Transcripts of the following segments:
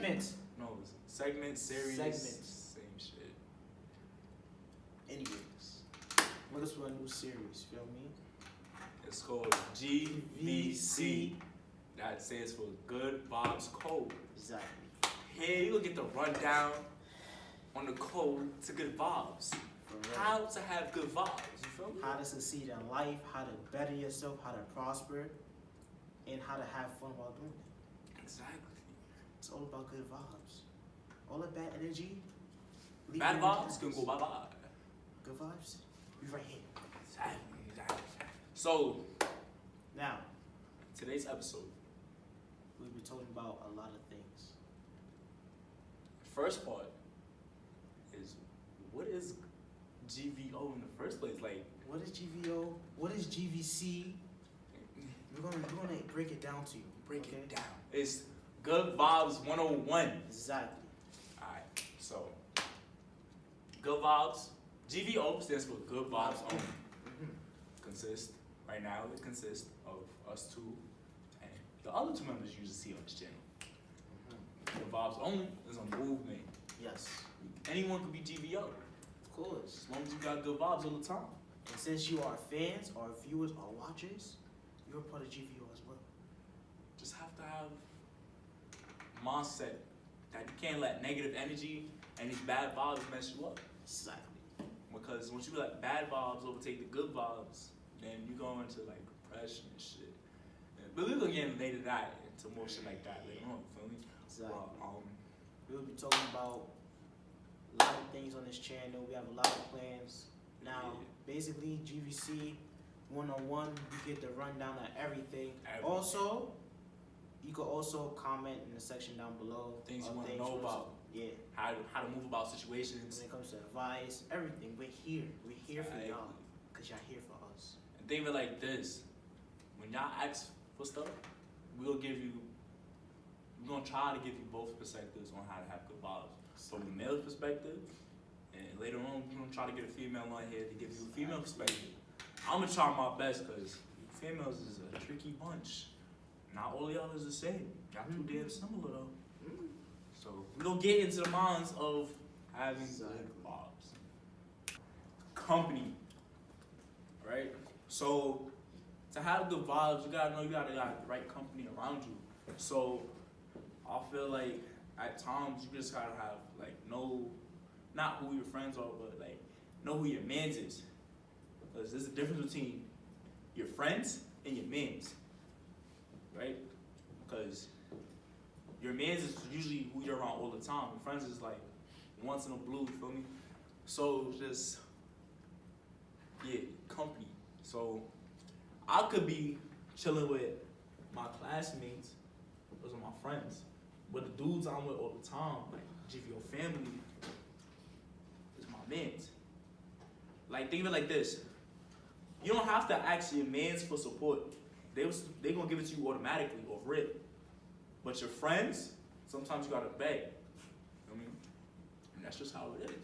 segments. No, segment, series. Segments. Same shit. Anyways, look us for a new series. Feel me? It's called GVC. That stands for Good Vibes Code. Exactly. Here you will get the rundown on the code to good vibes. For real. How to have good vibes. You feel me? How to succeed in life, how to better yourself, how to prosper, and how to have fun while doing it. Exactly. It's all about good vibes. All that bad energy. leave Bad it vibes behind. can go bye bye. Good vibes. We right here. Exactly. So Now, today's episode, we'll be talking about a lot of things. first part is what is GVO in the first place? Like, What is GVO? What is GVC? We're gonna break it down to you. break okay? it down. It's Good Vibes 101. Exactly. Alright, so Good Vibes. GVO stands for Good Vibes Only. Right now it consists of us two and the other two members you just see on this channel. Good Vibes Only is a movement. Yes. Anyone could be GVO. Of course. As long as you got good vibes all the time. And since you are fans or viewers or watchers, you're part of GVO as well. Just have to have mindset that you can't let negative energy and these bad vibes mess you up. Exactly. Because once you let bad vibes overtake the good vibes, then you go into like depression and shit. But we're gonna get later that into more shit like that later on, feel me? Exactly. Well, We'll be talking about a lot of things on this channel. We have a lot of plans. Now, basically, GVC 101, you get the rundown of everything. Everything. Also, you can also comment in the section down below. Things you of wanna know about. Yeah. how to move about situations. When it comes to advice, everything, we're here. We're here for Exactly. y'all. Because y'all here for us. And think of it like this: when y'all ask for stuff, we're gonna try to give you both perspectives on how to have good vibes. From the male perspective, and later on we're gonna try to get a female on here to give you a female perspective. I'm gonna try my best because females is a tricky bunch. Not all y'all is the same. Y'all too damn similar though. So we're gonna get into the minds of having good vibes. Company. Right? So to have good vibes, you gotta know you gotta got the right company around you. So I feel like at times you just gotta have like not who your friends are, but like know who your mans is. Because there's a difference between your friends and your mans. Right? Because your mans is usually who you're around all the time. Your friends is like once in a blue, you feel me? So just company. So I could be chilling with my classmates, those are my friends. But the dudes I'm with all the time, like GVO family, is my mans. Like think of it like this. You don't have to ask your mans for support. They gonna give it to you automatically off rip. But your friends, sometimes you gotta beg. You know what I mean? And that's just how it is.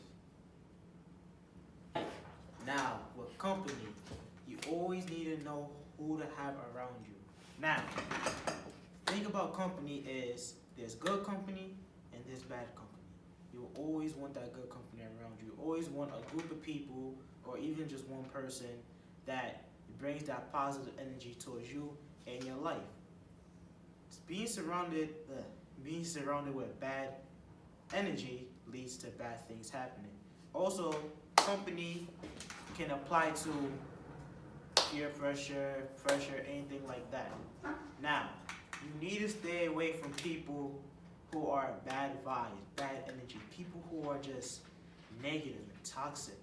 Now, with company, you always need to know who to have around you. Now, think about company is there's good company and there's bad company. You always want that good company around you. You always want a group of people or even just one person that brings that positive energy towards you and your life. Being surrounded with bad energy leads to bad things happening. Also, company can apply to peer pressure, anything like that. Now, you need to stay away from people who are bad vibes, bad energy, people who are just negative and toxic,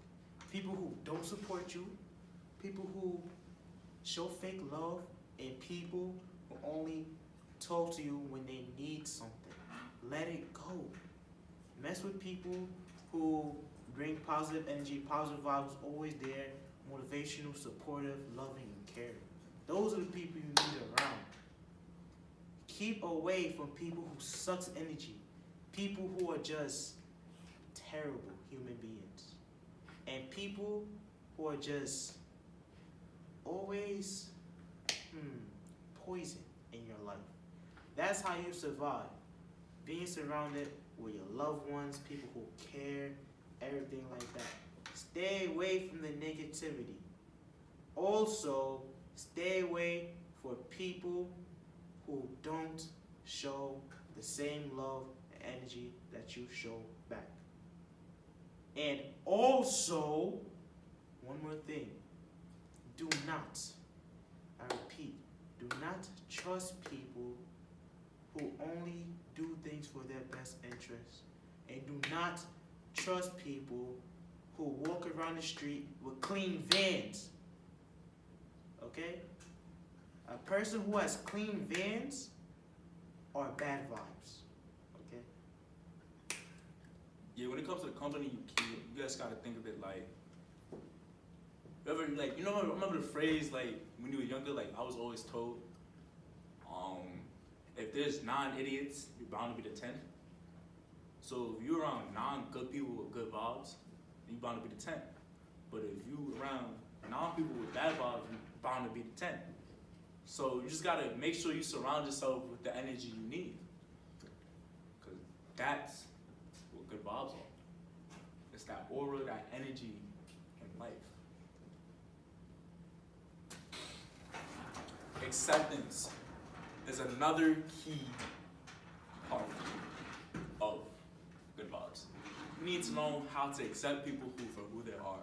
people who don't support you, people who show fake love, and people who only talk to you when they need something. Let it go. Mess with people who bring positive energy, positive vibes, always there, motivational, supportive, loving, and caring. Those are the people you need around. Keep away from people who sucks energy, people who are just terrible human beings, and people who are just always poison in your life. That's how you survive. being surrounded with your loved ones, people who care, everything like that. Stay away from the negativity. Also, stay away for people who don't show the same love and energy that you show back. And also, one more thing. Do not, I repeat, do not trust people who only do things for their best interest. And do not trust people who walk around the street with clean vans. Okay? A person who has clean vans are bad vibes. Okay? Yeah, when it comes to the company you keep, you guys gotta think of it like, remember the phrase, like, when you were younger, like, I was always told, if there's 9 idiots, you're bound to be the 10th. So if you're around 9 good people with good vibes, you're bound to be the 10th. But if you around 9 people with bad vibes, you're bound to be the 10th. So you just gotta make sure you surround yourself with the energy you need. Cause that's what good vibes are. It's that aura, that energy in life. Acceptance is another key part of good vibes. You need to know how to accept people for who they are,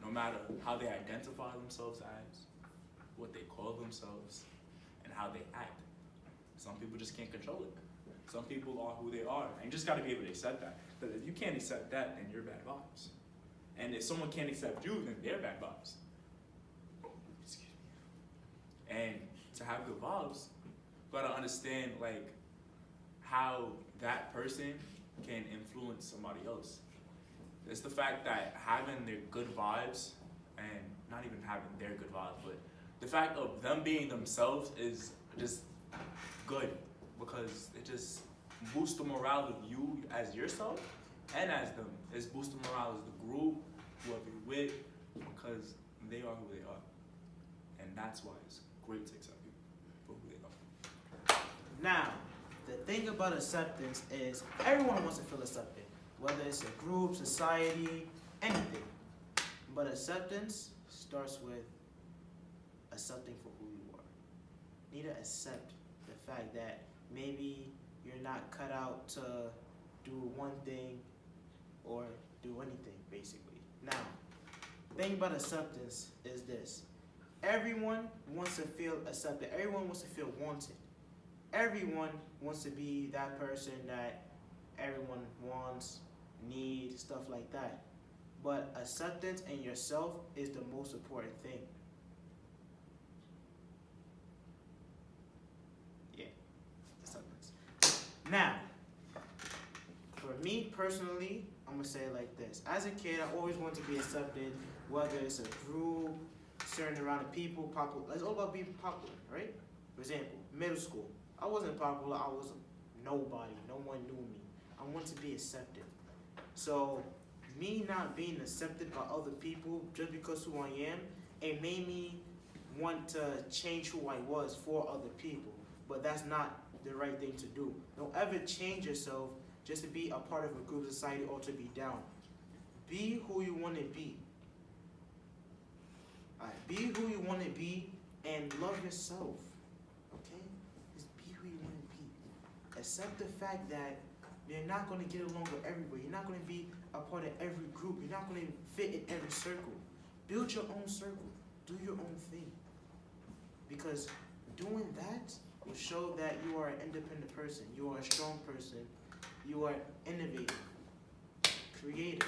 no matter how they identify themselves as, what they call themselves, and how they act. Some people just can't control it. Some people are who they are, and you just gotta be able to accept that. Because if you can't accept that, then you're bad vibes. And if someone can't accept you, then they're bad vibes. Excuse me. And to have good vibes, you gotta understand like how that person can influence somebody else. It's the fact that having their good vibes, and not even having their good vibes, but the fact of them being themselves is just good, because it just boosts the morale of you as yourself and as them. It's boosting morale as the group, whoever you're with, because they are who they are. And that's why it's great to accept people for who they are. Now, the thing about acceptance is everyone wants to feel accepted, whether it's a group, society, anything. But acceptance starts with accepting for who you are. You need to accept the fact that maybe you're not cut out to do one thing or do anything, basically. Now, the thing about acceptance is this. Everyone wants to feel accepted. Everyone wants to feel wanted. Everyone wants to be that person that everyone wants, needs, stuff like that. But acceptance in yourself is the most important thing. Yeah, acceptance. Now, for me personally, I'm gonna say it like this. As a kid, I always wanted to be accepted, whether it's a group, certain around the people, popular. It's all about being popular, right? For example, middle school. I wasn't popular, I was nobody, no one knew me. I wanted to be accepted. So, me not being accepted by other people just because who I am, it made me want to change who I was for other people. But that's not the right thing to do. Don't ever change yourself just to be a part of a group society or to be down. Be who you want to be. Alright, be who you want to be and love yourself. Okay? Just be who you want to be. Accept the fact that you're not going to get along with everybody. You're not going to be a part of every group. You're not going to fit in every circle. Build your own circle. Do your own thing. Because doing that will show that you are an independent person. You are a strong person. You are innovative, creative.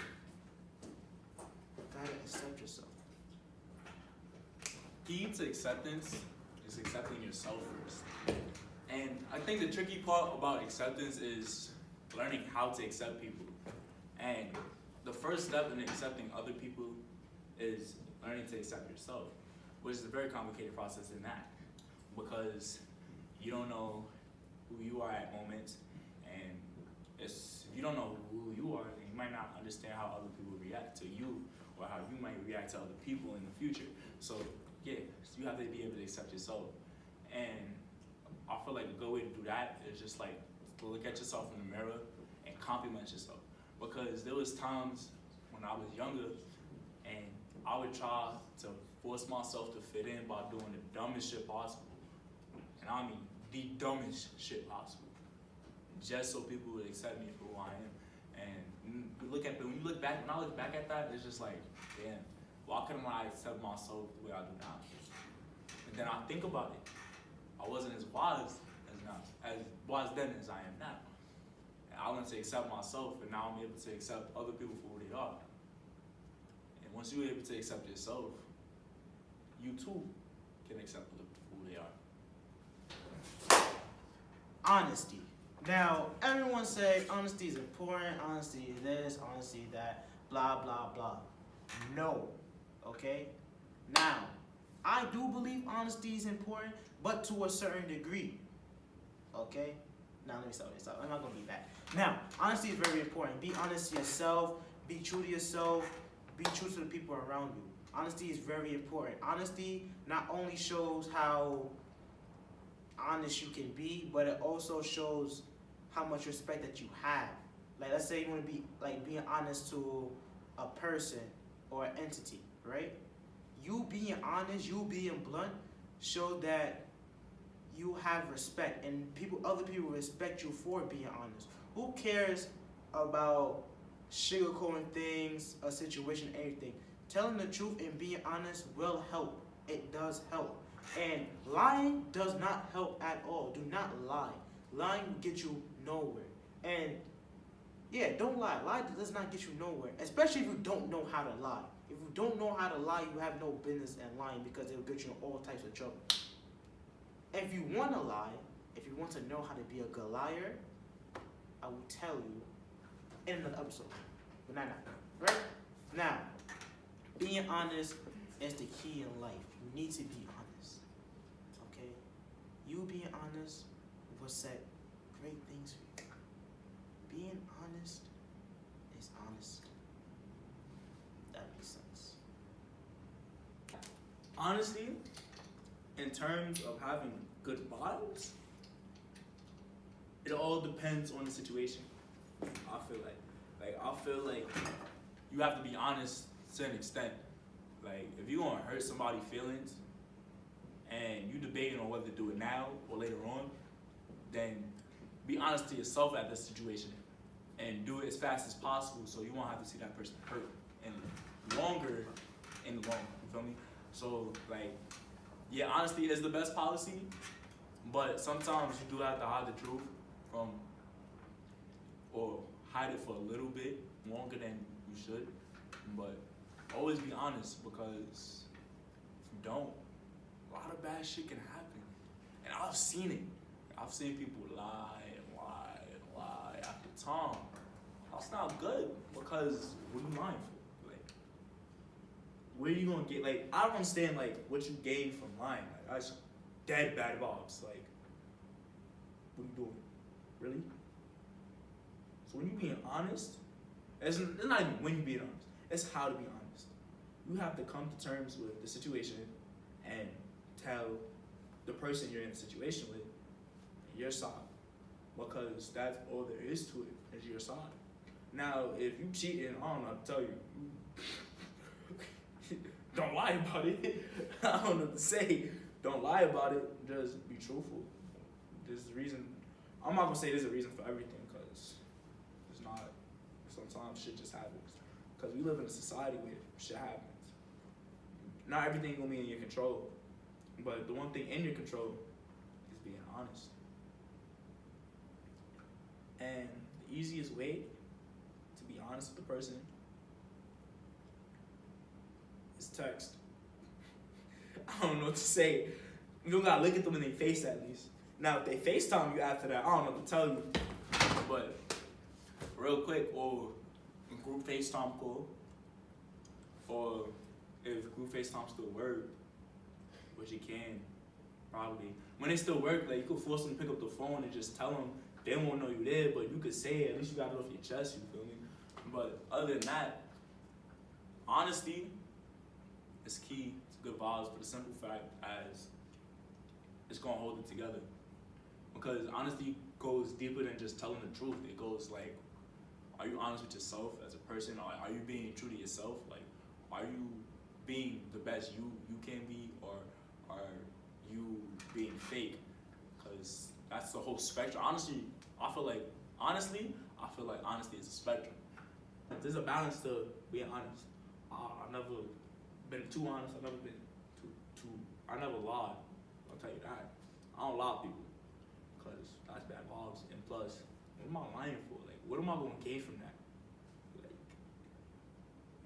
You gotta accept yourself. Key to acceptance is accepting yourself first. And I think the tricky part about acceptance is learning how to accept people. And the first step in accepting other people is learning to accept yourself, which is a very complicated process in that, because you don't know who you are at moments, and if you don't know who you are, then you might not understand how other people react to you, or how you might react to other people in the future. So yeah, you have to be able to accept yourself. And I feel like a good way to do that is just like to look at yourself in the mirror and compliment yourself. Because there was times when I was younger and I would try to force myself to fit in by doing the dumbest shit possible. And I mean the dumbest shit possible. Just so people would accept me for who I am. And when I look back at that, it's just like, damn, why couldn't I accept myself the way I do now? And then I think about it. I wasn't as wise then as I am now. And I wanted to accept myself, and now I'm able to accept other people for who they are. And once you're able to accept yourself, you too can accept other people for who they are. Honesty. Now, everyone say honesty is important, honesty is this, honesty that, blah, blah, blah. No, okay? Now, I do believe honesty is important, but to a certain degree, okay? Now, let me start this out. I'm not going to be bad. Now, honesty is very important. Be honest to yourself, be true to yourself, be true to the people around you. Honesty is very important. Honesty not only shows how honest you can be, but it also shows how much respect that you have. Like, let's say you want to be like being honest to a person or an entity, right? You being honest, you being blunt, show that you have respect, and other people respect you for being honest. Who cares about sugarcoating things, a situation, anything? Telling the truth and being honest will help. It does help. And lying does not help at all. Do not lie. Lying will get you nowhere. And yeah, don't lie. Lie does not get you nowhere, especially if you don't know how to lie. If you don't know how to lie, you have no business in lying, because it will get you in all types of trouble. If you want to lie, if you want to know how to be a good liar, I will tell you in another episode. But not now. Right? Now, being honest is the key in life. You need to be honest. Okay? You being honest will set great things for you. Being honest is honest. That makes sense. Honestly, in terms of having good vibes, it all depends on the situation. I feel like you have to be honest to an extent. Like, if you're gonna hurt somebody's feelings and you debating on whether to do it now or later on, then be honest to yourself at this situation and do it as fast as possible so you won't have to see that person hurt and longer in the long. You feel me? So, like, yeah, honesty is the best policy, but sometimes you do have to hide the truth from, or hide it for a little bit longer than you should. But always be honest, because if you don't, a lot of bad shit can happen. And I've seen it. I've seen people lie and lie and lie after time. That's not good, because what are you lying for? Like, where are you gonna get, like, I don't understand, like, what you gain from lying. Like, that's dead bad vibes. Like, what are you doing? Really? So when you being honest, it's not even when you being honest, it's how to be honest. You have to come to terms with the situation and tell the person you're in a situation with your side, because that's all there is to it, is your side. Now, if you cheating, I don't know what to tell you. Don't lie about it. I don't know what to say. Don't lie about it. Just be truthful. There's a reason. I'm not gonna say there's a reason for everything, because it's not. Sometimes shit just happens. Because we live in a society where shit happens. Not everything gonna be in your control, but the one thing in your control is being honest. And the easiest way to be honest with the person is text. I don't know what to say. You don't gotta look at them in their face at least. Now, if they FaceTime you after that, I don't know what to tell you. But real quick, or group FaceTime call, or if group FaceTime still work, which it can, probably. When they still work, like, you could force them to pick up the phone and just tell them. They won't know you there, but you could say it. At least you got it off your chest, you feel me? But other than that, honesty is key to good vibes, for the simple fact as it's gonna hold it together. Because honesty goes deeper than just telling the truth. It goes like, are you honest with yourself as a person? Are you being true to yourself? Like, are you being the best you can be, or are you being fake? Because that's the whole spectrum. Honestly, I feel like honesty is a spectrum. There's a balance to being honest. I've never been too honest. I've never been too. I never lied. I'll tell you that. I don't lie to people because that's bad vibes. And plus, what am I lying for? Like, what am I going to gain from that? Like,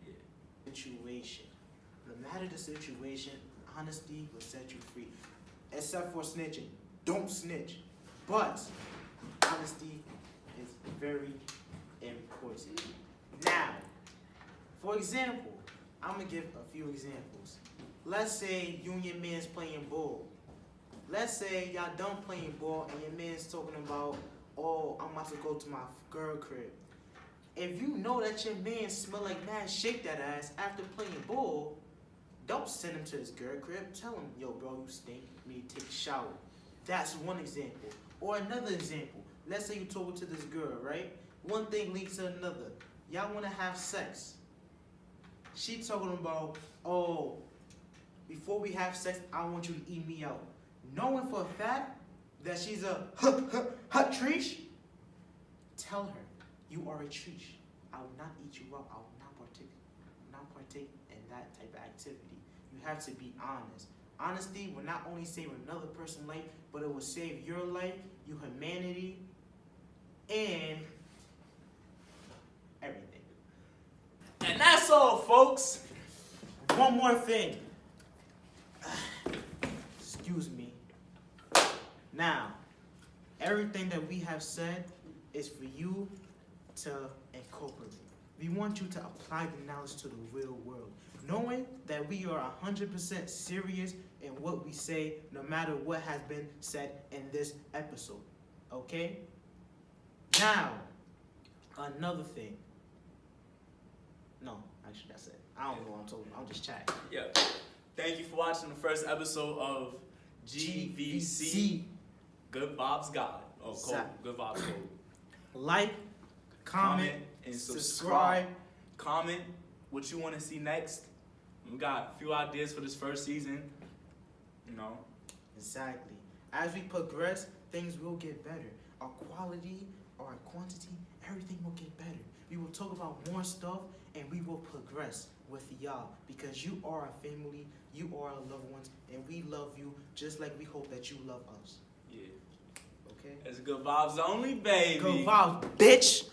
yeah. Situation. No matter the situation, honesty will set you free. Except for snitching. Don't snitch. But honesty is very important. Now, for example, I'm going to give a few examples. Let's say you and your man's playing ball. Let's say y'all done playing ball and your man's talking about, oh, I'm about to go to my girl crib. If you know that your man smell like mad, shake that ass after playing ball, don't send him to his girl crib. Tell him, yo, bro, you stink. You need to take a shower. That's one example. Or another example. Let's say you talking to this girl, right? One thing leads to another. Y'all want to have sex. She talking about, oh, before we have sex, I want you to eat me out. Knowing for a fact that she's a hot treesh, tell her, you are a treesh. I will not eat you out. I will not partake in that type of activity. You have to be honest. Honesty will not only save another person's life, but it will save your life, your humanity, and everything. And that's all, folks. One more thing. Excuse me. Now, everything that we have said is for you to incorporate. We want you to apply the knowledge to the real world, knowing that we are 100% serious in what we say, no matter what has been said in this episode. Okay? Now, another thing. No, actually, that's it. I don't know what I'm talking about. I'm just chatting. Yeah. Thank you for watching the first episode of GVC. Good Vibes God. Oh, Code. Good Vibes Code. Like, comment, and subscribe. Comment what you want to see next. We got a few ideas for this first season. You know. Exactly. As we progress, things will get better. Our quality, our quantity, everything will get better. We will talk about more stuff and we will progress with y'all because you are our family, you are our loved ones, and we love you just like we hope that you love us. Yeah. Okay? It's good vibes only, baby. Good vibes, bitch.